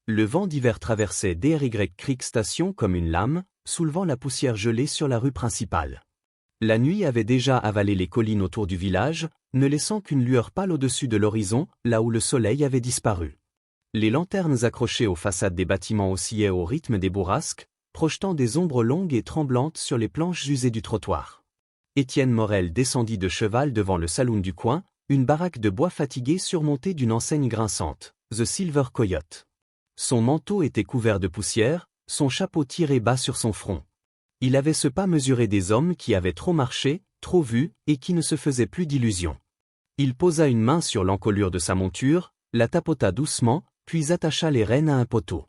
Le vent d'hiver traversait Dry Creek Station comme une lame, soulevant la poussière gelée sur la rue principale. La nuit avait déjà avalé les collines autour du village, ne laissant qu'une lueur pâle au-dessus de l'horizon, là où le soleil avait disparu. Les lanternes accrochées aux façades des bâtiments oscillaient au rythme des bourrasques, projetant des ombres longues et tremblantes sur les planches usées du trottoir. Étienne Morel descendit de cheval devant le saloon du coin, une baraque de bois fatigué surmontée d'une enseigne grinçante, The Silver Coyote. Son manteau était couvert de poussière, son chapeau tiré bas sur son front. Il avait ce pas mesuré des hommes qui avaient trop marché, trop vu, et qui ne se faisaient plus d'illusions. Il posa une main sur l'encolure de sa monture, la tapota doucement, puis attacha les rênes à un poteau.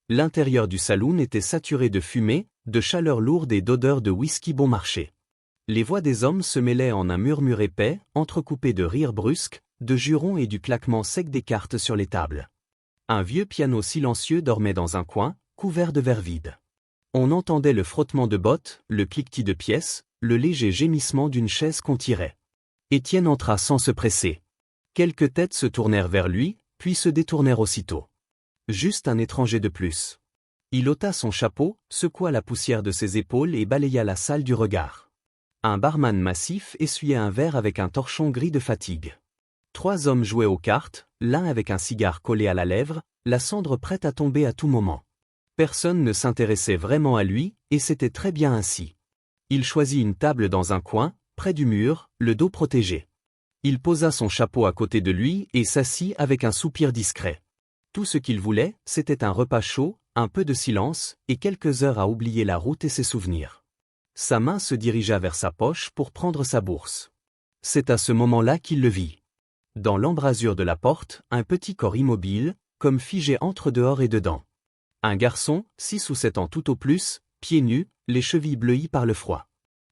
L'intérieur du saloon était saturé de fumée, de chaleur lourde et d'odeur de whisky bon marché. Les voix des hommes se mêlaient en un murmure épais, entrecoupé de rires brusques, de jurons et du claquement sec des cartes sur les tables. Un vieux piano silencieux dormait dans un coin, couvert de verre vide. On entendait le frottement de bottes, le cliquetis de pièces, le léger gémissement d'une chaise qu'on tirait. Étienne entra sans se presser. Quelques têtes se tournèrent vers lui, puis se détournèrent aussitôt. Juste un étranger de plus. Il ôta son chapeau, secoua la poussière de ses épaules et balaya la salle du regard. Un barman massif essuyait un verre avec un torchon gris de fatigue. 3 hommes jouaient aux cartes, l'un avec un cigare collé à la lèvre, la cendre prête à tomber à tout moment. Personne ne s'intéressait vraiment à lui, et c'était très bien ainsi. Il choisit une table dans un coin, près du mur, le dos protégé. Il posa son chapeau à côté de lui et s'assit avec un soupir discret. Tout ce qu'il voulait, c'était un repas chaud, un peu de silence, et quelques heures à oublier la route et ses souvenirs. Sa main se dirigea vers sa poche pour prendre sa bourse. C'est à ce moment-là qu'il le vit. Dans l'embrasure de la porte, un petit corps immobile, comme figé entre dehors et dedans. Un garçon, 6 ou 7 ans tout au plus, pieds nus, les chevilles bleuies par le froid.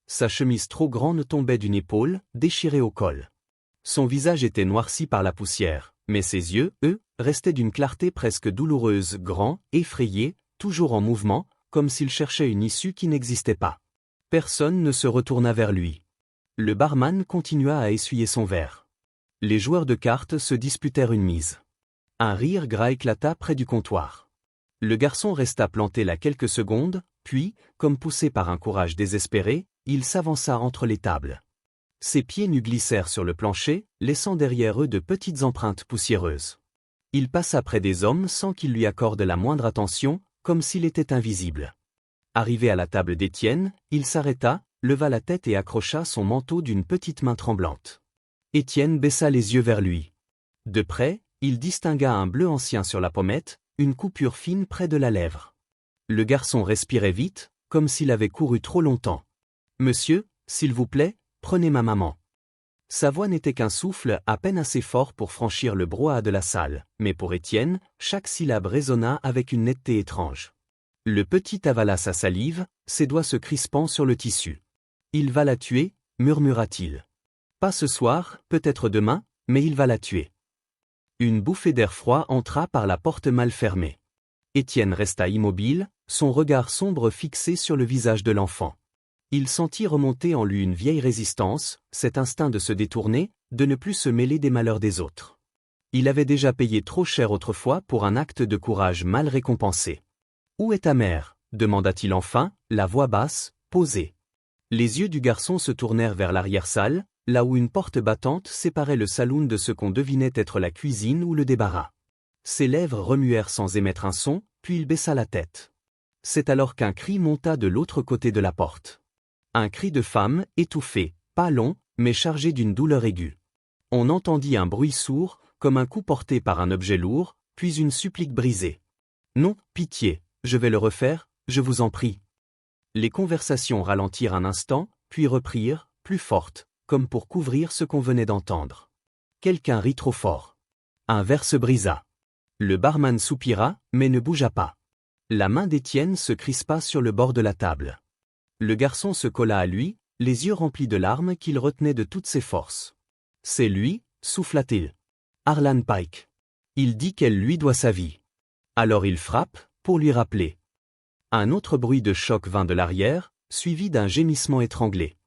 Sa chemise trop grande tombait d'une épaule, déchirée au col. Son visage était noirci par la poussière, mais ses yeux, eux, restaient d'une clarté presque douloureuse, grands, effrayés, toujours en mouvement, comme s'il cherchait une issue qui n'existait pas. Personne ne se retourna vers lui. Le barman continua à essuyer son verre. Les joueurs de cartes se disputèrent une mise. Un rire gras éclata près du comptoir. Le garçon resta planté là quelques secondes, puis, comme poussé par un courage désespéré, il s'avança entre les tables. Ses pieds nus glissèrent sur le plancher, laissant derrière eux de petites empreintes poussiéreuses. Il passa près des hommes sans qu'ils lui accordent la moindre attention, comme s'il était invisible. Arrivé à la table d'Étienne, il s'arrêta, leva la tête et accrocha son manteau d'une petite main tremblante. Étienne baissa les yeux vers lui. De près, il distingua un bleu ancien sur la pommette, une coupure fine près de la lèvre. Le garçon respirait vite, comme s'il avait couru trop longtemps. « Monsieur, s'il vous plaît, prenez ma maman. » Sa voix n'était qu'un souffle à peine assez fort pour franchir le brouhaha de la salle, mais pour Étienne, chaque syllabe résonna avec une netteté étrange. Le petit avala sa salive, ses doigts se crispant sur le tissu. « Il va la tuer, » murmura-t-il. « Pas ce soir, peut-être demain, mais il va la tuer. » Une bouffée d'air froid entra par la porte mal fermée. Étienne resta immobile, son regard sombre fixé sur le visage de l'enfant. Il sentit remonter en lui une vieille résistance, cet instinct de se détourner, de ne plus se mêler des malheurs des autres. Il avait déjà payé trop cher autrefois pour un acte de courage mal récompensé. « Où est ta mère » demanda-t-il enfin, la voix basse, posée. Les yeux du garçon se tournèrent vers l'arrière-salle, là où une porte battante séparait le saloon de ce qu'on devinait être la cuisine ou le débarras. Ses lèvres remuèrent sans émettre un son, puis il baissa la tête. C'est alors qu'un cri monta de l'autre côté de la porte. Un cri de femme, étouffé, pas long, mais chargé d'une douleur aiguë. On entendit un bruit sourd, comme un coup porté par un objet lourd, puis une supplique brisée. « Non, pitié, je vais le refaire, je vous en prie. » Les conversations ralentirent un instant, puis reprirent, plus fortes, comme pour couvrir ce qu'on venait d'entendre. Quelqu'un rit trop fort. Un verre se brisa. Le barman soupira, mais ne bougea pas. La main d'Étienne se crispa sur le bord de la table. Le garçon se colla à lui, les yeux remplis de larmes qu'il retenait de toutes ses forces. « C'est lui, » souffla-t-il. « Harlan Pike. Il dit qu'elle lui doit sa vie. » Alors il frappe, pour lui rappeler. Un autre bruit de choc vint de l'arrière, suivi d'un gémissement étranglé.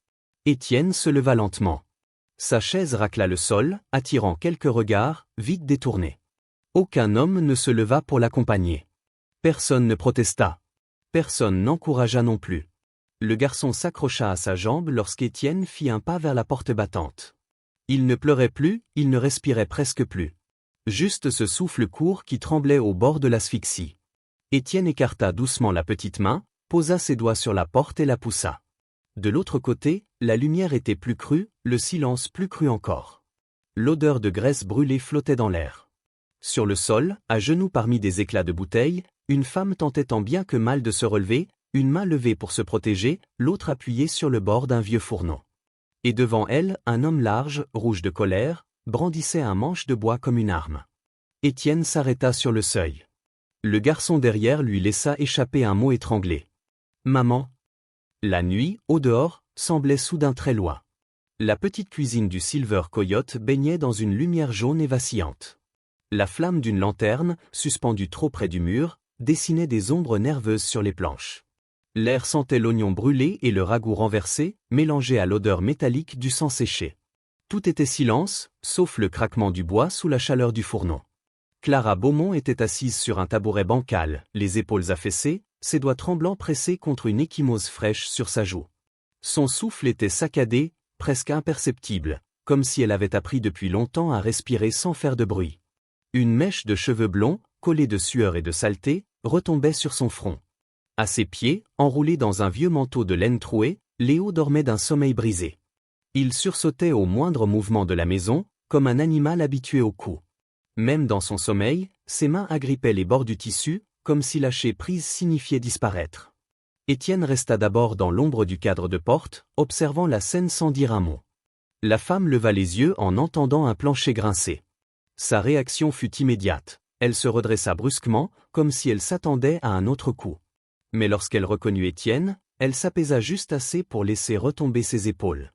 Étienne se leva lentement. Sa chaise racla le sol, attirant quelques regards, vite détournés. Aucun homme ne se leva pour l'accompagner. Personne ne protesta. Personne n'encouragea non plus. Le garçon s'accrocha à sa jambe lorsqu'Étienne fit un pas vers la porte battante. Il ne pleurait plus, il ne respirait presque plus. Juste ce souffle court qui tremblait au bord de l'asphyxie. Étienne écarta doucement la petite main, posa ses doigts sur la porte et la poussa. De l'autre côté, la lumière était plus crue, le silence plus cru encore. L'odeur de graisse brûlée flottait dans l'air. Sur le sol, à genoux parmi des éclats de bouteilles, une femme tentait tant bien que mal de se relever, une main levée pour se protéger, l'autre appuyée sur le bord d'un vieux fourneau. Et devant elle, un homme large, rouge de colère, brandissait un manche de bois comme une arme. Étienne s'arrêta sur le seuil. Le garçon derrière lui laissa échapper un mot étranglé. « Maman !» La nuit, au dehors, semblait soudain très loin. La petite cuisine du Silver Coyote baignait dans une lumière jaune et vacillante. La flamme d'une lanterne, suspendue trop près du mur, dessinait des ombres nerveuses sur les planches. L'air sentait l'oignon brûlé et le ragoût renversé, mélangé à l'odeur métallique du sang séché. Tout était silence, sauf le craquement du bois sous la chaleur du fourneau. Clara Beaumont était assise sur un tabouret bancal, les épaules affaissées, ses doigts tremblants pressés contre une ecchymose fraîche sur sa joue. Son souffle était saccadé, presque imperceptible, comme si elle avait appris depuis longtemps à respirer sans faire de bruit. Une mèche de cheveux blonds, collée de sueur et de saleté, retombait sur son front. À ses pieds, enroulé dans un vieux manteau de laine trouée, Léo dormait d'un sommeil brisé. Il sursautait au moindre mouvement de la maison, comme un animal habitué au coup. Même dans son sommeil, ses mains agrippaient les bords du tissu, comme si lâcher prise signifiait disparaître. Étienne resta d'abord dans l'ombre du cadre de porte, observant la scène sans dire un mot. La femme leva les yeux en entendant un plancher grincer. Sa réaction fut immédiate. Elle se redressa brusquement, comme si elle s'attendait à un autre coup. Mais lorsqu'elle reconnut Étienne, elle s'apaisa juste assez pour laisser retomber ses épaules.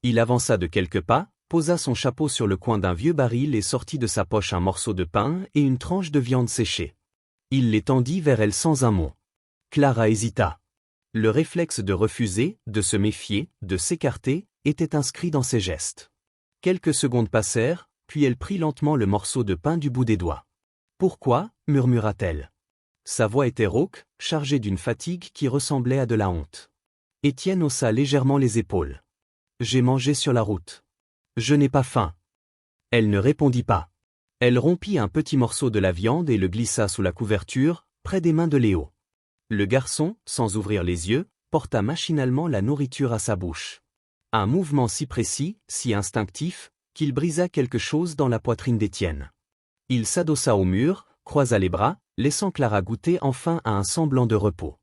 Il avança de quelques pas, posa son chapeau sur le coin d'un vieux baril et sortit de sa poche un morceau de pain et une tranche de viande séchée. Il les tendit vers elle sans un mot. Clara hésita. Le réflexe de refuser, de se méfier, de s'écarter, était inscrit dans ses gestes. Quelques secondes passèrent, puis elle prit lentement le morceau de pain du bout des doigts. « Pourquoi » murmura-t-elle. Sa voix était rauque, chargée d'une fatigue qui ressemblait à de la honte. Étienne haussa légèrement les épaules. « J'ai mangé sur la route. Je n'ai pas faim. » Elle ne répondit pas. Elle rompit un petit morceau de la viande et le glissa sous la couverture, près des mains de Léo. Le garçon, sans ouvrir les yeux, porta machinalement la nourriture à sa bouche. Un mouvement si précis, si instinctif, qu'il brisa quelque chose dans la poitrine d'Étienne. Il s'adossa au mur, croisa les bras, laissant Clara goûter enfin à un semblant de repos.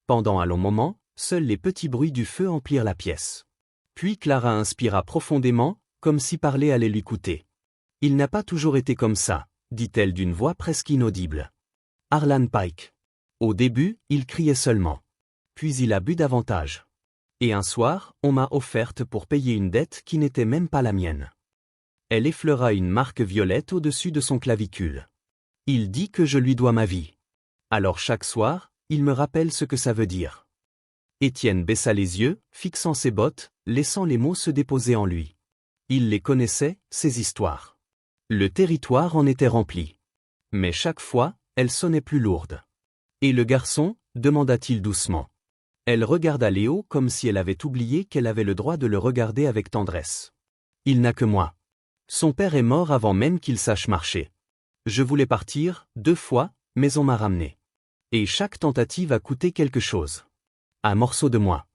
Pendant un long moment, seuls les petits bruits du feu emplirent la pièce. Puis Clara inspira profondément, comme si parler allait lui coûter. « Il n'a pas toujours été comme ça », dit-elle d'une voix presque inaudible. Harlan Pike. Au début, il criait seulement. Puis il a bu davantage. Et un soir, on m'a offerte pour payer une dette qui n'était même pas la mienne. Elle effleura une marque violette au-dessus de son clavicule. Il dit que je lui dois ma vie. Alors chaque soir, il me rappelle ce que ça veut dire. Étienne baissa les yeux, fixant ses bottes, laissant les mots se déposer en lui. Il les connaissait, ces histoires. Le territoire en était rempli. Mais chaque fois, elles sonnaient plus lourdes. « Et le garçon » demanda-t-il doucement. Elle regarda Léo comme si elle avait oublié qu'elle avait le droit de le regarder avec tendresse. « Il n'a que moi. Son père est mort avant même qu'il sache marcher. Je voulais partir, 2 fois, mais on m'a ramené. Et chaque tentative a coûté quelque chose. Un morceau de moi. »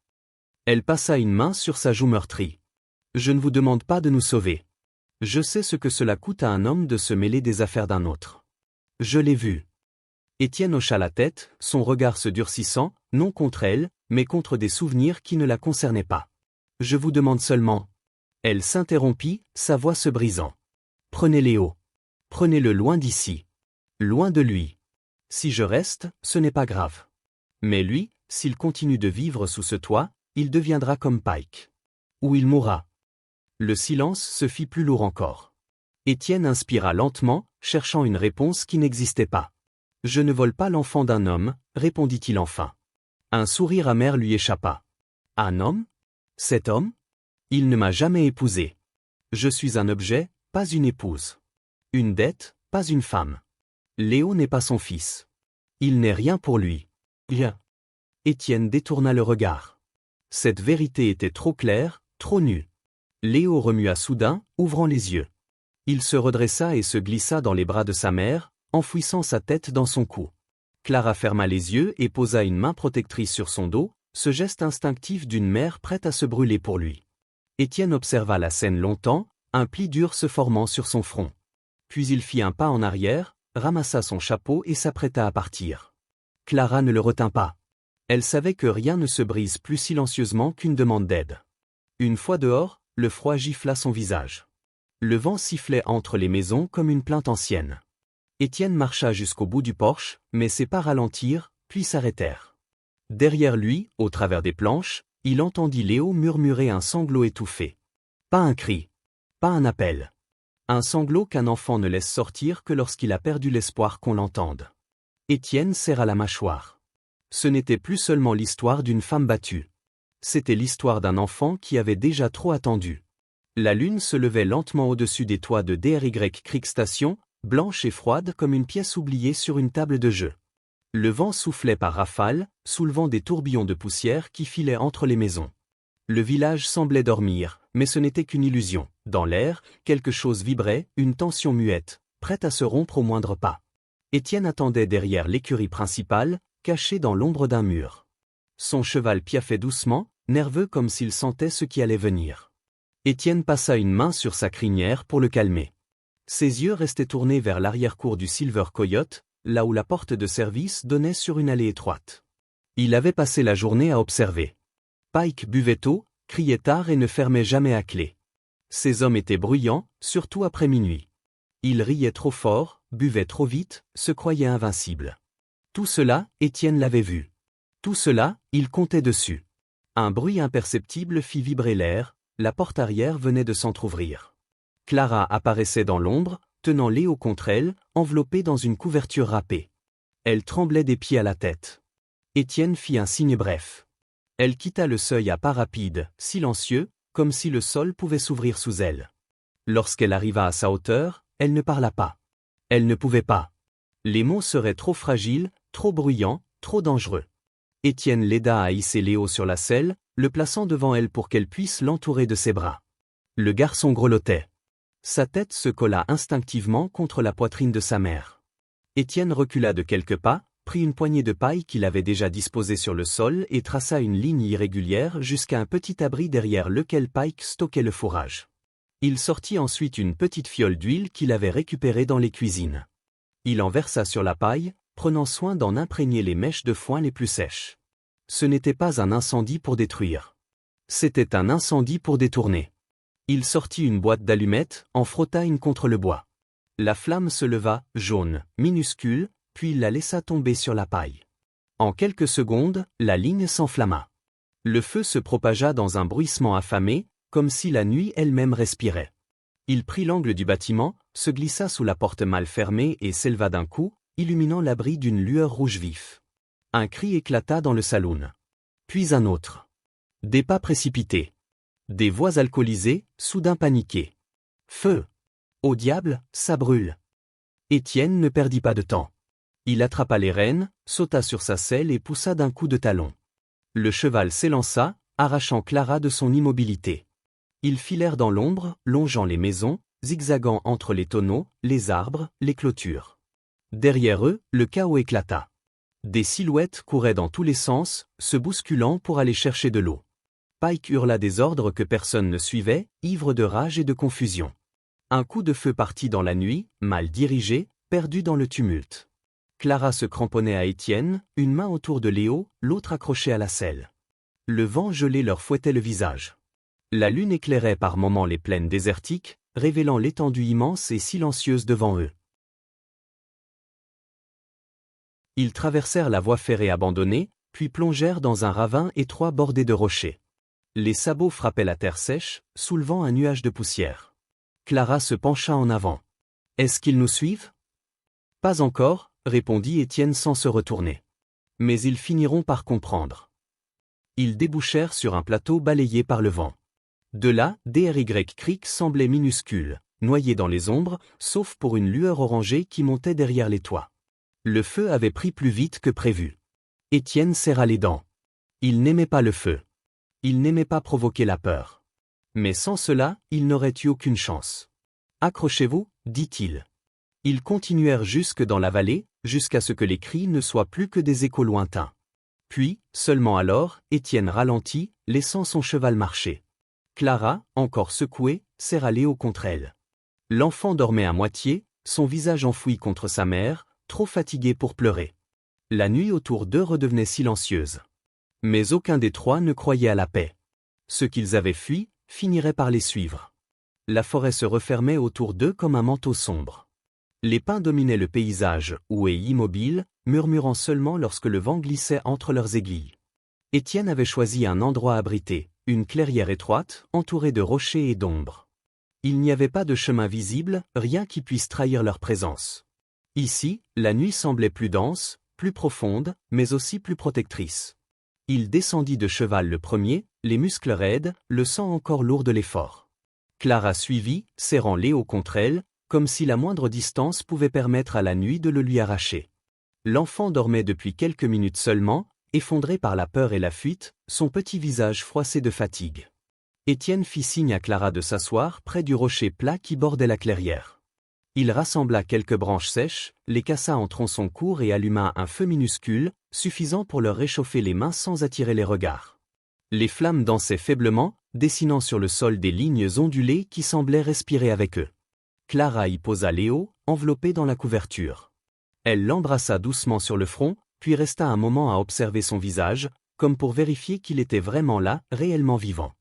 Elle passa une main sur sa joue meurtrie. « Je ne vous demande pas de nous sauver. Je sais ce que cela coûte à un homme de se mêler des affaires d'un autre. Je l'ai vu. » Étienne hocha la tête, son regard se durcissant, non contre elle, mais contre des souvenirs qui ne la concernaient pas. « Je vous demande seulement. » Elle s'interrompit, sa voix se brisant. « Prenez Léo. Prenez-le loin d'ici. Loin de lui. Si je reste, ce n'est pas grave. Mais lui, s'il continue de vivre sous ce toit, il deviendra comme Pike. Ou il mourra. » Le silence se fit plus lourd encore. Étienne inspira lentement, cherchant une réponse qui n'existait pas. « Je ne vole pas l'enfant d'un homme, répondit-il enfin. Un sourire amer lui échappa. « Un homme? Cet homme? Il ne m'a jamais épousé. Je suis un objet, pas une épouse. Une dette, pas une femme. Léo n'est pas son fils. Il n'est rien pour lui. Rien. » Étienne détourna le regard. Cette vérité était trop claire, trop nue. Léo remua soudain, ouvrant les yeux. Il se redressa et se glissa dans les bras de sa mère, enfouissant sa tête dans son cou. Clara ferma les yeux et posa une main protectrice sur son dos, ce geste instinctif d'une mère prête à se brûler pour lui. Étienne observa la scène longtemps, un pli dur se formant sur son front. Puis il fit un pas en arrière, ramassa son chapeau et s'apprêta à partir. Clara ne le retint pas. Elle savait que rien ne se brise plus silencieusement qu'une demande d'aide. Une fois dehors, le froid gifla son visage. Le vent sifflait entre les maisons comme une plainte ancienne. Étienne marcha jusqu'au bout du porche, mais ses pas ralentirent, puis s'arrêtèrent. Derrière lui, au travers des planches, il entendit Léo murmurer un sanglot étouffé. Pas un cri. Pas un appel. Un sanglot qu'un enfant ne laisse sortir que lorsqu'il a perdu l'espoir qu'on l'entende. Étienne serra la mâchoire. Ce n'était plus seulement l'histoire d'une femme battue. C'était l'histoire d'un enfant qui avait déjà trop attendu. La lune se levait lentement au-dessus des toits de DRY Creek Station, blanche et froide comme une pièce oubliée sur une table de jeu. Le vent soufflait par rafales, soulevant des tourbillons de poussière qui filaient entre les maisons. Le village semblait dormir, mais ce n'était qu'une illusion. Dans l'air, quelque chose vibrait, une tension muette, prête à se rompre au moindre pas. Étienne attendait derrière l'écurie principale, caché dans l'ombre d'un mur. Son cheval piaffait doucement, nerveux comme s'il sentait ce qui allait venir. Étienne passa une main sur sa crinière pour le calmer. Ses yeux restaient tournés vers l'arrière-cour du Silver Coyote, là où la porte de service donnait sur une allée étroite. Il avait passé la journée à observer. Pike buvait tôt, criait tard et ne fermait jamais à clé. Ces hommes étaient bruyants, surtout après minuit. Ils riaient trop fort, buvaient trop vite, se croyaient invincibles. Tout cela, Étienne l'avait vu. Tout cela, il comptait dessus. Un bruit imperceptible fit vibrer l'air, la porte arrière venait de s'entr'ouvrir. Clara apparaissait dans l'ombre, tenant Léo contre elle, enveloppé dans une couverture râpée. Elle tremblait des pieds à la tête. Étienne fit un signe bref. Elle quitta le seuil à pas rapides, silencieux, comme si le sol pouvait s'ouvrir sous elle. Lorsqu'elle arriva à sa hauteur, elle ne parla pas. Elle ne pouvait pas. Les mots seraient trop fragiles, trop bruyants, trop dangereux. Étienne l'aida à hisser Léo sur la selle, le plaçant devant elle pour qu'elle puisse l'entourer de ses bras. Le garçon grelottait. Sa tête se colla instinctivement contre la poitrine de sa mère. Étienne recula de quelques pas, prit une poignée de paille qu'il avait déjà disposée sur le sol et traça une ligne irrégulière jusqu'à un petit abri derrière lequel Pike stockait le fourrage. Il sortit ensuite une petite fiole d'huile qu'il avait récupérée dans les cuisines. Il en versa sur la paille, prenant soin d'en imprégner les mèches de foin les plus sèches. Ce n'était pas un incendie pour détruire. C'était un incendie pour détourner. Il sortit une boîte d'allumettes, en frotta une contre le bois. La flamme se leva, jaune, minuscule, puis il la laissa tomber sur la paille. En quelques secondes, la ligne s'enflamma. Le feu se propagea dans un bruissement affamé, comme si la nuit elle-même respirait. Il prit l'angle du bâtiment, se glissa sous la porte mal fermée et s'éleva d'un coup, illuminant l'abri d'une lueur rouge vif. Un cri éclata dans le saloon. Puis un autre. Des pas précipités. Des voix alcoolisées, soudain paniquées. Feu! Au diable, ça brûle! Étienne ne perdit pas de temps. Il attrapa les rênes, sauta sur sa selle et poussa d'un coup de talon. Le cheval s'élança, arrachant Clara de son immobilité. Ils filèrent dans l'ombre, longeant les maisons, zigzagant entre les tonneaux, les arbres, les clôtures. Derrière eux, le chaos éclata. Des silhouettes couraient dans tous les sens, se bousculant pour aller chercher de l'eau. Pike hurla des ordres que personne ne suivait, ivre de rage et de confusion. Un coup de feu partit dans la nuit, mal dirigé, perdu dans le tumulte. Clara se cramponnait à Étienne, une main autour de Léo, l'autre accrochée à la selle. Le vent gelé leur fouettait le visage. La lune éclairait par moments les plaines désertiques, révélant l'étendue immense et silencieuse devant eux. Ils traversèrent la voie ferrée abandonnée, puis plongèrent dans un ravin étroit bordé de rochers. Les sabots frappaient la terre sèche, soulevant un nuage de poussière. Clara se pencha en avant. Est-ce qu'ils nous suivent? Pas encore, répondit Étienne sans se retourner. Mais ils finiront par comprendre. Ils débouchèrent sur un plateau balayé par le vent. De là, DRY Creek semblait minuscule, noyé dans les ombres, sauf pour une lueur orangée qui montait derrière les toits. Le feu avait pris plus vite que prévu. Étienne serra les dents. Il n'aimait pas le feu. Il n'aimait pas provoquer la peur. Mais sans cela, il n'aurait eu aucune chance. Accrochez-vous, dit-il. Ils continuèrent jusque dans la vallée, jusqu'à ce que les cris ne soient plus que des échos lointains. Puis, seulement alors, Étienne ralentit, laissant son cheval marcher. Clara, encore secouée, serra Léo contre elle. L'enfant dormait à moitié, son visage enfoui contre sa mère, trop fatigué pour pleurer. La nuit autour d'eux redevenait silencieuse. Mais aucun des trois ne croyait à la paix. Ceux qu'ils avaient fuis finiraient par les suivre. La forêt se refermait autour d'eux comme un manteau sombre. Les pins dominaient le paysage, où et immobile, murmurant seulement lorsque le vent glissait entre leurs aiguilles. Étienne avait choisi un endroit abrité, une clairière étroite, entourée de rochers et d'ombres. Il n'y avait pas de chemin visible, rien qui puisse trahir leur présence. Ici, la nuit semblait plus dense, plus profonde, mais aussi plus protectrice. Il descendit de cheval le premier, les muscles raides, le sang encore lourd de l'effort. Clara suivit, serrant Léo contre elle, comme si la moindre distance pouvait permettre à la nuit de le lui arracher. L'enfant dormait depuis quelques minutes seulement, effondré par la peur et la fuite, son petit visage froissé de fatigue. Étienne fit signe à Clara de s'asseoir près du rocher plat qui bordait la clairière. Il rassembla quelques branches sèches, les cassa en tronçons courts et alluma un feu minuscule, suffisant pour leur réchauffer les mains sans attirer les regards. Les flammes dansaient faiblement, dessinant sur le sol des lignes ondulées qui semblaient respirer avec eux. Clara y posa Léo, enveloppé dans la couverture. Elle l'embrassa doucement sur le front, puis resta un moment à observer son visage, comme pour vérifier qu'il était vraiment là, réellement vivant.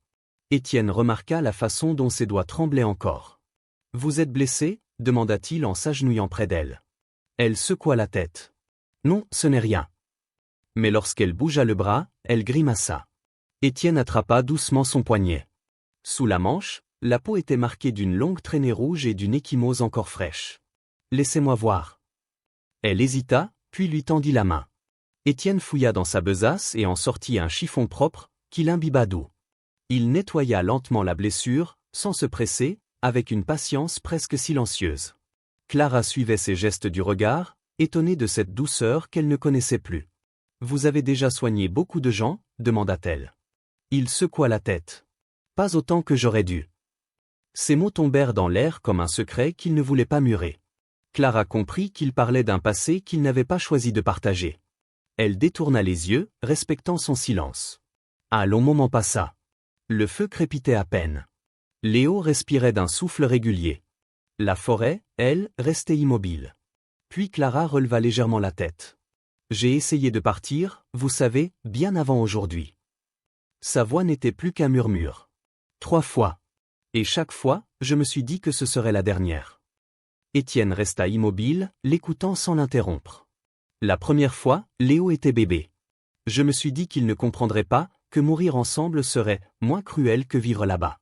Étienne remarqua la façon dont ses doigts tremblaient encore. « Vous êtes blessé ?» demanda-t-il en s'agenouillant près d'elle. Elle secoua la tête. « Non, ce n'est rien. » Mais lorsqu'elle bougea le bras, elle grimaça. Étienne attrapa doucement son poignet. Sous la manche, la peau était marquée d'une longue traînée rouge et d'une ecchymose encore fraîche. « Laissez-moi voir. » Elle hésita, puis lui tendit la main. Étienne fouilla dans sa besace et en sortit un chiffon propre, qu'il imbiba d'eau. Il nettoya lentement la blessure, sans se presser, avec une patience presque silencieuse. Clara suivait ses gestes du regard, étonnée de cette douceur qu'elle ne connaissait plus. « Vous avez déjà soigné beaucoup de gens ?» demanda-t-elle. Il secoua la tête. « Pas autant que j'aurais dû. » Ces mots tombèrent dans l'air comme un secret qu'il ne voulait pas murer. Clara comprit qu'il parlait d'un passé qu'il n'avait pas choisi de partager. Elle détourna les yeux, respectant son silence. Un long moment passa. Le feu crépitait à peine. Léo respirait d'un souffle régulier. La forêt, elle, restait immobile. Puis Clara releva légèrement la tête. « J'ai essayé de partir, vous savez, bien avant aujourd'hui. » Sa voix n'était plus qu'un murmure. 3 fois. Et chaque fois, je me suis dit que ce serait la dernière. Étienne resta immobile, l'écoutant sans l'interrompre. La première fois, Léo était bébé. Je me suis dit qu'il ne comprendrait pas, que mourir ensemble serait moins cruel que vivre là-bas.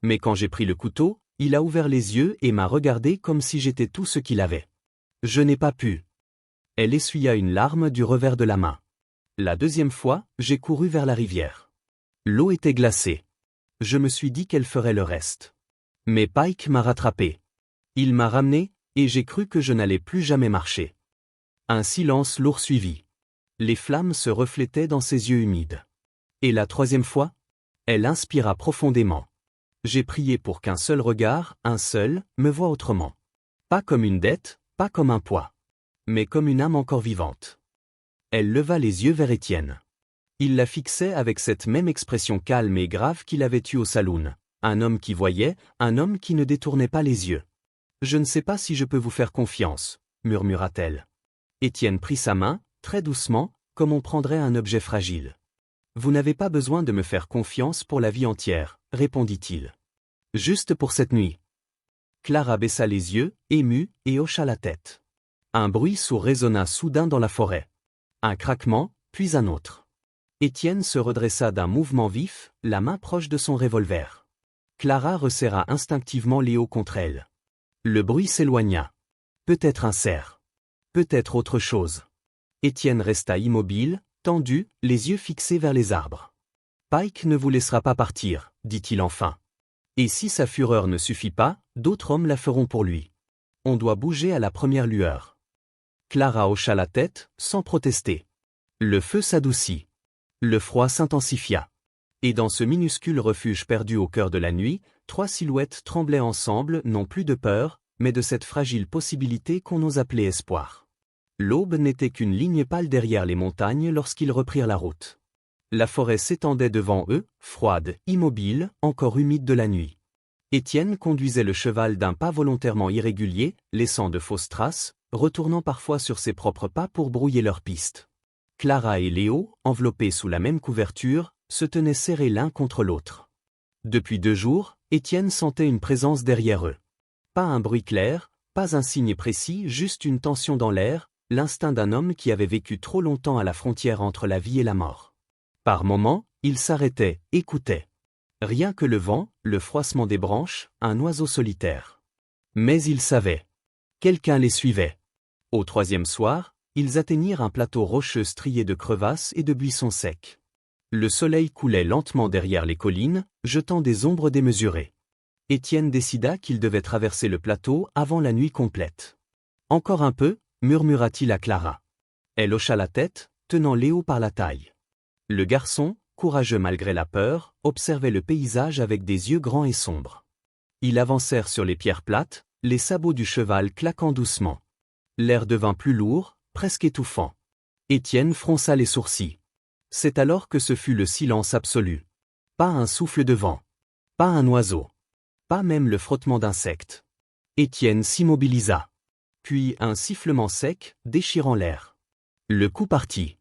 Mais quand j'ai pris le couteau, il a ouvert les yeux et m'a regardé comme si j'étais tout ce qu'il avait. Je n'ai pas pu. Elle essuya une larme du revers de la main. La deuxième fois, j'ai couru vers la rivière. L'eau était glacée. Je me suis dit qu'elle ferait le reste. Mais Pike m'a rattrapé. Il m'a ramené, et j'ai cru que je n'allais plus jamais marcher. Un silence lourd suivit. Les flammes se reflétaient dans ses yeux humides. Et la troisième fois? Elle inspira profondément. J'ai prié pour qu'un seul regard, un seul, me voie autrement. Pas comme une dette, pas comme un poids. Mais comme une âme encore vivante. Elle leva les yeux vers Étienne. Il la fixait avec cette même expression calme et grave qu'il avait eue au saloon. Un homme qui voyait, un homme qui ne détournait pas les yeux. « Je ne sais pas si je peux vous faire confiance », murmura-t-elle. Étienne prit sa main, très doucement, comme on prendrait un objet fragile. « Vous n'avez pas besoin de me faire confiance pour la vie entière, » répondit-il. « Juste pour cette nuit. » Clara baissa les yeux, émue, et hocha la tête. Un bruit sourd résonna soudain dans la forêt. Un craquement, puis un autre. Étienne se redressa d'un mouvement vif, la main proche de son revolver. Clara resserra instinctivement Léo contre elle. Le bruit s'éloigna. Peut-être un cerf. Peut-être autre chose. Étienne resta immobile, tendu, les yeux fixés vers les arbres. Pike ne vous laissera pas partir, dit-il enfin. Et si sa fureur ne suffit pas, d'autres hommes la feront pour lui. On doit bouger à la première lueur. Clara hocha la tête, sans protester. Le feu s'adoucit. Le froid s'intensifia. Et dans ce minuscule refuge perdu au cœur de la nuit, 3 silhouettes tremblaient ensemble, non plus de peur, mais de cette fragile possibilité qu'on ose appeler espoir. L'aube n'était qu'une ligne pâle derrière les montagnes lorsqu'ils reprirent la route. La forêt s'étendait devant eux, froide, immobile, encore humide de la nuit. Étienne conduisait le cheval d'un pas volontairement irrégulier, laissant de fausses traces, retournant parfois sur ses propres pas pour brouiller leur piste. Clara et Léo, enveloppés sous la même couverture, se tenaient serrés l'un contre l'autre. Depuis 2 jours, Étienne sentait une présence derrière eux. Pas un bruit clair, pas un signe précis, juste une tension dans l'air, l'instinct d'un homme qui avait vécu trop longtemps à la frontière entre la vie et la mort. Par moments, il s'arrêtait, écoutait. Rien que le vent, le froissement des branches, un oiseau solitaire. Mais il savait. Quelqu'un les suivait. Au 3e soir, ils atteignirent un plateau rocheux strié de crevasses et de buissons secs. Le soleil coulait lentement derrière les collines, jetant des ombres démesurées. Étienne décida qu'il devait traverser le plateau avant la nuit complète. Encore un peu, murmura-t-il à Clara. Elle hocha la tête, tenant Léo par la taille. Le garçon, courageux malgré la peur, observait le paysage avec des yeux grands et sombres. Ils avancèrent sur les pierres plates, les sabots du cheval claquant doucement. L'air devint plus lourd, presque étouffant. Étienne fronça les sourcils. C'est alors que ce fut le silence absolu. Pas un souffle de vent. Pas un oiseau. Pas même le frottement d'insectes. Étienne s'immobilisa. Puis un sifflement sec, déchirant l'air. Le coup partit.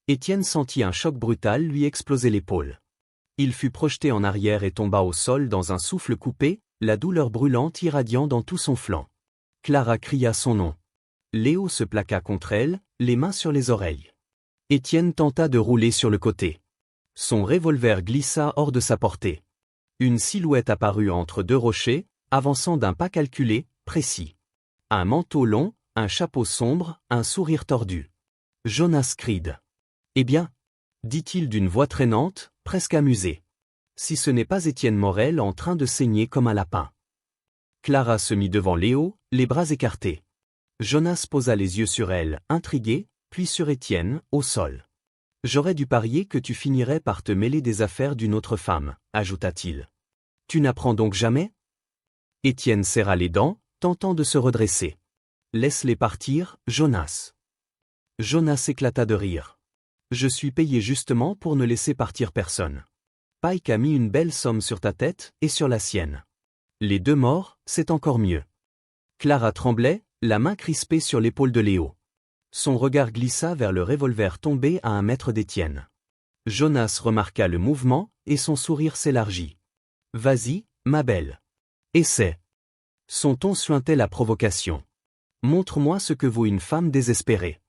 Étienne sentit un choc brutal lui exploser l'épaule. Il fut projeté en arrière et tomba au sol dans un souffle coupé, la douleur brûlante irradiant dans tout son flanc. Clara cria son nom. Léo se plaqua contre elle, les mains sur les oreilles. Étienne tenta de rouler sur le côté. Son revolver glissa hors de sa portée. Une silhouette apparut entre 2 rochers, avançant d'un pas calculé, précis. Un manteau long, un chapeau sombre, un sourire tordu. Jonas Creed. Eh bien, dit-il d'une voix traînante, presque amusée. Si ce n'est pas Étienne Morel en train de saigner comme un lapin. Clara se mit devant Léo, les bras écartés. Jonas posa les yeux sur elle, intrigué, puis sur Étienne, au sol. J'aurais dû parier que tu finirais par te mêler des affaires d'une autre femme, ajouta-t-il. Tu n'apprends donc jamais? Étienne serra les dents, tentant de se redresser. Laisse-les partir, Jonas. Jonas éclata de rire. Je suis payé justement pour ne laisser partir personne. Pike a mis une belle somme sur ta tête et sur la sienne. Les 2 morts, c'est encore mieux. Clara tremblait, la main crispée sur l'épaule de Léo. Son regard glissa vers le revolver tombé à 1 mètre d'Étienne. Jonas remarqua le mouvement, et son sourire s'élargit. Vas-y, ma belle. Essaie. Son ton suintait la provocation. Montre-moi ce que vaut une femme désespérée.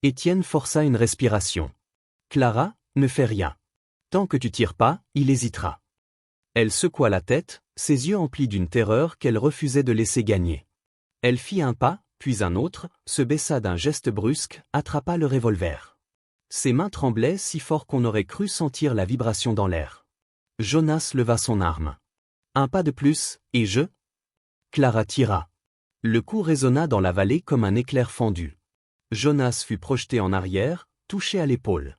Étienne força une respiration. Clara, ne fais rien. Tant que tu tires pas, il hésitera. Elle secoua la tête, ses yeux emplis d'une terreur qu'elle refusait de laisser gagner. Elle fit un pas, puis un autre, se baissa d'un geste brusque, attrapa le revolver. Ses mains tremblaient si fort qu'on aurait cru sentir la vibration dans l'air. Jonas leva son arme. Un pas de plus, et je... Clara tira. Le coup résonna dans la vallée comme un éclair fendu. Jonas fut projeté en arrière, touché à l'épaule.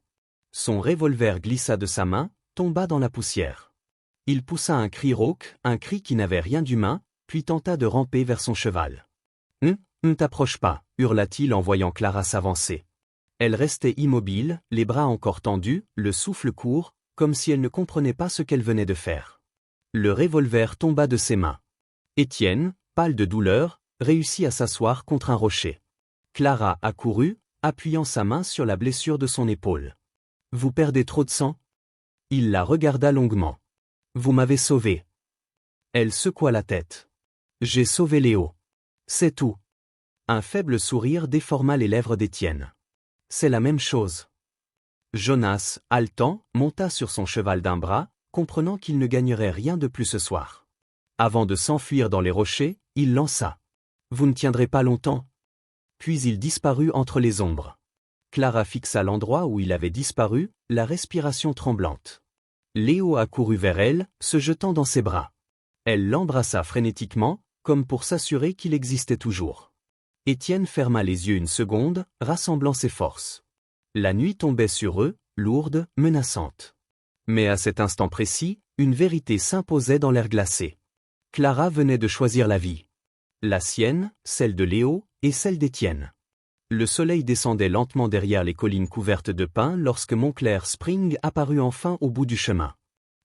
Son revolver glissa de sa main, tomba dans la poussière. Il poussa un cri rauque, un cri qui n'avait rien d'humain, puis tenta de ramper vers son cheval. Ne t'approche pas, hurla-t-il en voyant Clara s'avancer. Elle restait immobile, les bras encore tendus, le souffle court, comme si elle ne comprenait pas ce qu'elle venait de faire. Le revolver tomba de ses mains. Étienne, pâle de douleur, réussit à s'asseoir contre un rocher. Clara accourut, appuyant sa main sur la blessure de son épaule. « Vous perdez trop de sang ?» Il la regarda longuement. « Vous m'avez sauvé. » Elle secoua la tête. « J'ai sauvé Léo. C'est tout. Un faible sourire déforma les lèvres d'Étienne. C'est la même chose. Jonas, haletant, monta sur son cheval d'un bras, comprenant qu'il ne gagnerait rien de plus ce soir. Avant de s'enfuir dans les rochers, il lança. « Vous ne tiendrez pas longtemps ?» Puis il disparut entre les ombres. Clara fixa l'endroit où il avait disparu, la respiration tremblante. Léo accourut vers elle, se jetant dans ses bras. Elle l'embrassa frénétiquement, comme pour s'assurer qu'il existait toujours. Étienne ferma les yeux une seconde, rassemblant ses forces. La nuit tombait sur eux, lourde, menaçante. Mais à cet instant précis, une vérité s'imposait dans l'air glacé. Clara venait de choisir la vie. La sienne, celle de Léo, et celle d'Étienne. Le soleil descendait lentement derrière les collines couvertes de pins lorsque Montclair Spring apparut enfin au bout du chemin.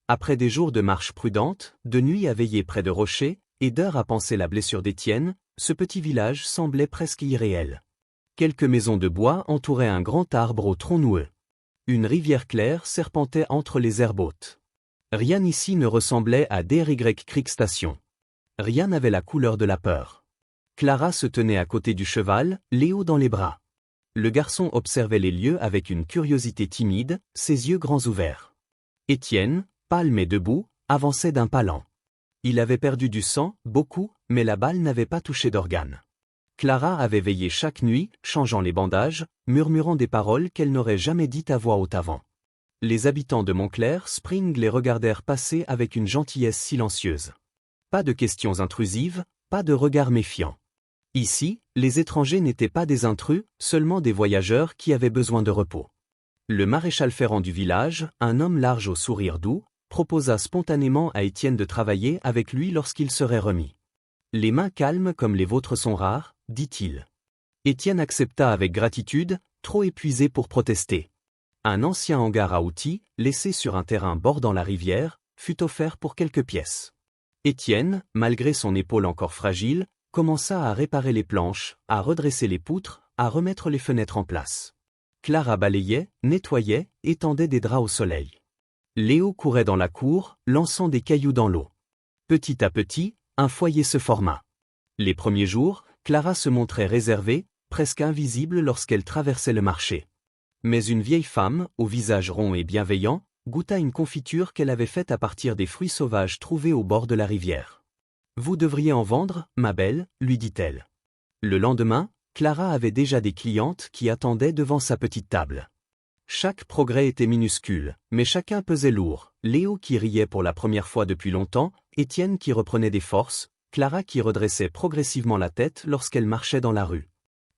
Après des jours de marche prudente, de nuit à veiller près de rochers, et d'heures à panser la blessure d'Étienne, ce petit village semblait presque irréel. Quelques maisons de bois entouraient un grand arbre au tronc noueux. Une rivière claire serpentait entre les herbes hautes. Rien ici ne ressemblait à DRY Creek Station. Rien n'avait la couleur de la peur. Clara se tenait à côté du cheval, Léo dans les bras. Le garçon observait les lieux avec une curiosité timide, ses yeux grands ouverts. Étienne, pâle mais debout, avançait d'un pas lent. Il avait perdu du sang, beaucoup, mais la balle n'avait pas touché d'organe. Clara avait veillé chaque nuit, changeant les bandages, murmurant des paroles qu'elle n'aurait jamais dites à voix haute avant. Les habitants de Montclair Spring les regardèrent passer avec une gentillesse silencieuse. Pas de questions intrusives, pas de regards méfiants. Ici, les étrangers n'étaient pas des intrus, seulement des voyageurs qui avaient besoin de repos. Le maréchal ferrant du village, un homme large au sourire doux, proposa spontanément à Étienne de travailler avec lui lorsqu'il serait remis. Les mains calmes comme les vôtres sont rares, dit-il. Étienne accepta avec gratitude, trop épuisé pour protester. Un ancien hangar à outils, laissé sur un terrain bordant la rivière, fut offert pour quelques pièces. Étienne, malgré son épaule encore fragile, commença à réparer les planches, à redresser les poutres, à remettre les fenêtres en place. Clara balayait, nettoyait, étendait des draps au soleil. Léo courait dans la cour, lançant des cailloux dans l'eau. Petit à petit, un foyer se forma. Les premiers jours, Clara se montrait réservée, presque invisible lorsqu'elle traversait le marché. Mais une vieille femme, au visage rond et bienveillant, goûta une confiture qu'elle avait faite à partir des fruits sauvages trouvés au bord de la rivière. « Vous devriez en vendre, ma belle » lui dit-elle. Le lendemain, Clara avait déjà des clientes qui attendaient devant sa petite table. Chaque progrès était minuscule, mais chacun pesait lourd. Léo qui riait pour la première fois depuis longtemps, Étienne qui reprenait des forces, Clara qui redressait progressivement la tête lorsqu'elle marchait dans la rue.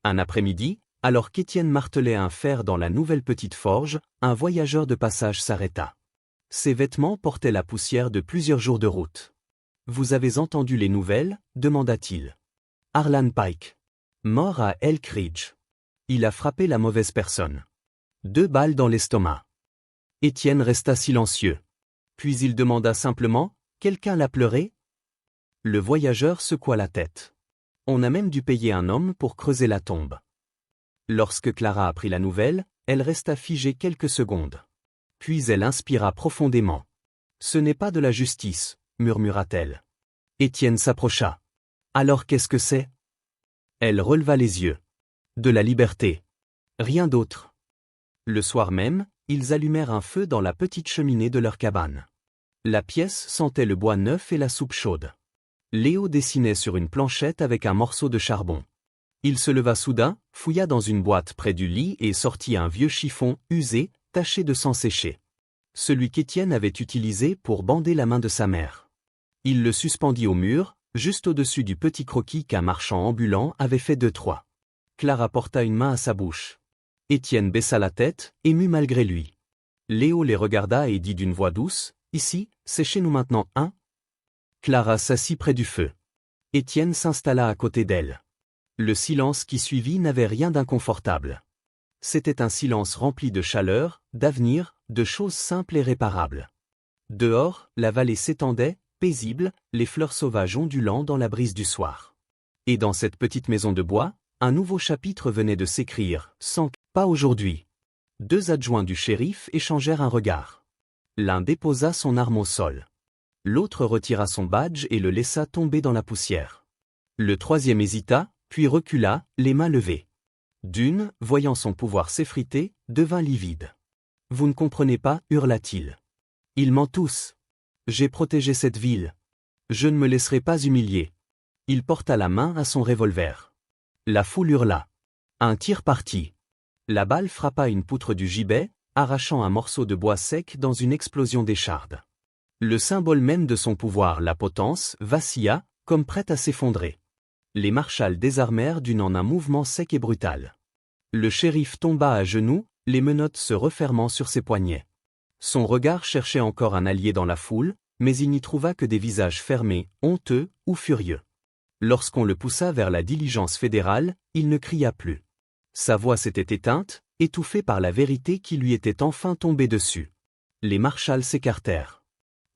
Un après-midi, alors qu'Étienne martelait un fer dans la nouvelle petite forge, un voyageur de passage s'arrêta. Ses vêtements portaient la poussière de plusieurs jours de route. « Vous avez entendu les nouvelles » demanda-t-il. « Harlan Pike. Mort à Elk Ridge. Il a frappé la mauvaise personne. 2 balles dans l'estomac. » Étienne resta silencieux. Puis il demanda simplement, « Quelqu'un l'a pleuré ?» Le voyageur secoua la tête. « On a même dû payer un homme pour creuser la tombe. » Lorsque Clara apprit la nouvelle, elle resta figée quelques secondes. Puis elle inspira profondément. « Ce n'est pas de la justice, » murmura-t-elle. Étienne s'approcha. « Alors qu'est-ce que c'est ?» Elle releva les yeux. « De la liberté. Rien d'autre. » Le soir même, ils allumèrent un feu dans la petite cheminée de leur cabane. La pièce sentait le bois neuf et la soupe chaude. Léo dessinait sur une planchette avec un morceau de charbon. Il se leva soudain, fouilla dans une boîte près du lit et sortit un vieux chiffon, usé, taché de sang séché. Celui qu'Étienne avait utilisé pour bander la main de sa mère. Il le suspendit au mur, juste au-dessus du petit croquis qu'un marchand ambulant avait fait 2-3. Clara porta une main à sa bouche. Étienne baissa la tête, ému malgré lui. Léo les regarda et dit d'une voix douce, « Ici, c'est chez nous maintenant, hein ?» Clara s'assit près du feu. Étienne s'installa à côté d'elle. Le silence qui suivit n'avait rien d'inconfortable. C'était un silence rempli de chaleur, d'avenir, de choses simples et réparables. Dehors, la vallée s'étendait, paisible, les fleurs sauvages ondulant dans la brise du soir. Et dans cette petite maison de bois, un nouveau chapitre venait de s'écrire, sans « pas aujourd'hui ». 2 adjoints du shérif échangèrent un regard. L'un déposa son arme au sol. L'autre retira son badge et le laissa tomber dans la poussière. Le troisième hésita, puis recula, les mains levées. Dune, voyant son pouvoir s'effriter, devint livide. « Vous ne comprenez pas, hurla-t-il. Ils mentent tous. J'ai protégé cette ville. Je ne me laisserai pas humilier. » Il porta la main à son revolver. La foule hurla. Un tir partit. La balle frappa une poutre du gibet, arrachant un morceau de bois sec dans une explosion d'écharde. Le symbole même de son pouvoir, la potence, vacilla, comme prête à s'effondrer. Les marshals désarmèrent Dune en un mouvement sec et brutal. Le shérif tomba à genoux, les menottes se refermant sur ses poignets. Son regard cherchait encore un allié dans la foule, mais il n'y trouva que des visages fermés, honteux ou furieux. Lorsqu'on le poussa vers la diligence fédérale, il ne cria plus. Sa voix s'était éteinte, étouffée par la vérité qui lui était enfin tombée dessus. Les marshals s'écartèrent.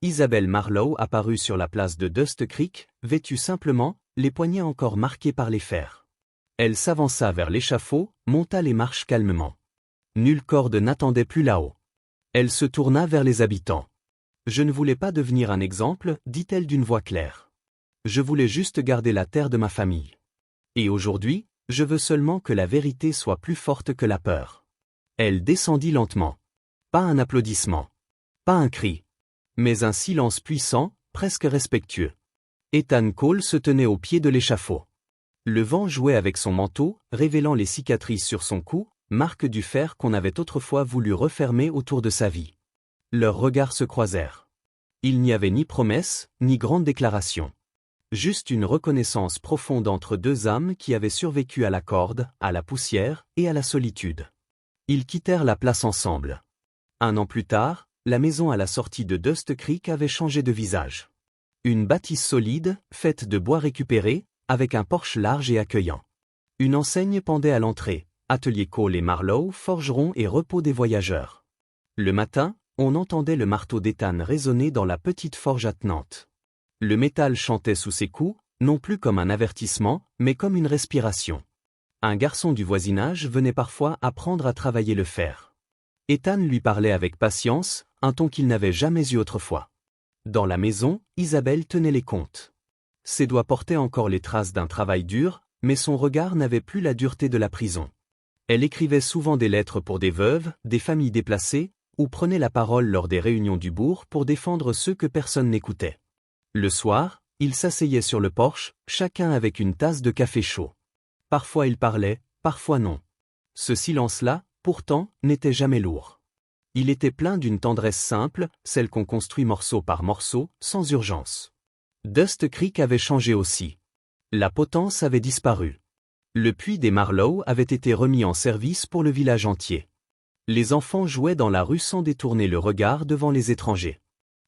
Isabelle Marlowe apparut sur la place de Dust Creek, vêtue simplement, les poignets encore marqués par les fers. Elle s'avança vers l'échafaud, monta les marches calmement. Nulle corde n'attendait plus là-haut. Elle se tourna vers les habitants. « Je ne voulais pas devenir un exemple, dit-elle d'une voix claire. Je voulais juste garder la terre de ma famille. Et aujourd'hui, je veux seulement que la vérité soit plus forte que la peur. » Elle descendit lentement. Pas un applaudissement. Pas un cri. Mais un silence puissant, presque respectueux. Ethan Cole se tenait au pied de l'échafaud. Le vent jouait avec son manteau, révélant les cicatrices sur son cou, marque du fer qu'on avait autrefois voulu refermer autour de sa vie. Leurs regards se croisèrent. Il n'y avait ni promesse, ni grande déclaration. Juste une reconnaissance profonde entre deux âmes qui avaient survécu à la corde, à la poussière et à la solitude. Ils quittèrent la place ensemble. 1 an plus tard, la maison à la sortie de Dust Creek avait changé de visage. Une bâtisse solide, faite de bois récupéré, avec un porche large et accueillant. Une enseigne pendait à l'entrée, Atelier Cole et Marlowe, forgeron et repos des voyageurs. Le matin, on entendait le marteau d'Ethan résonner dans la petite forge attenante. Le métal chantait sous ses coups, non plus comme un avertissement, mais comme une respiration. Un garçon du voisinage venait parfois apprendre à travailler le fer. Ethan lui parlait avec patience, un ton qu'il n'avait jamais eu autrefois. Dans la maison, Isabelle tenait les comptes. Ses doigts portaient encore les traces d'un travail dur, mais son regard n'avait plus la dureté de la prison. Elle écrivait souvent des lettres pour des veuves, des familles déplacées, ou prenait la parole lors des réunions du bourg pour défendre ceux que personne n'écoutait. Le soir, ils s'asseyaient sur le porche, chacun avec une tasse de café chaud. Parfois ils parlaient, parfois non. Ce silence-là, pourtant, n'était jamais lourd. Il était plein d'une tendresse simple, celle qu'on construit morceau par morceau, sans urgence. Dust Creek avait changé aussi. La potence avait disparu. Le puits des Marlowe avait été remis en service pour le village entier. Les enfants jouaient dans la rue sans détourner le regard devant les étrangers.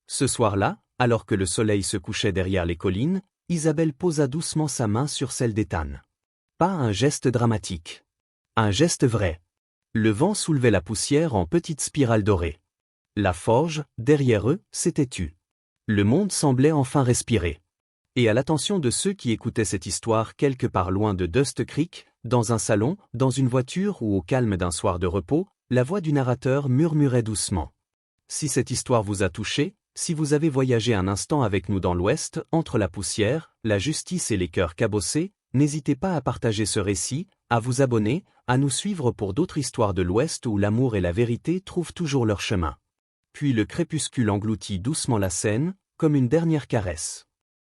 Ce soir-là, alors que le soleil se couchait derrière les collines, Isabelle posa doucement sa main sur celle d'Ethan. Pas un geste dramatique. Un geste vrai. Le vent soulevait la poussière en petites spirales dorées. La forge, derrière eux, s'était tue. Le monde semblait enfin respirer. Et à l'attention de ceux qui écoutaient cette histoire quelque part loin de Dust Creek, dans un salon, dans une voiture ou au calme d'un soir de repos, la voix du narrateur murmurait doucement. Si cette histoire vous a touché, si vous avez voyagé un instant avec nous dans l'Ouest, entre la poussière, la justice et les cœurs cabossés, n'hésitez pas à partager ce récit, à vous abonner, à nous suivre pour d'autres histoires de l'Ouest où l'amour et la vérité trouvent toujours leur chemin. Puis le crépuscule engloutit doucement la scène, comme une dernière caresse.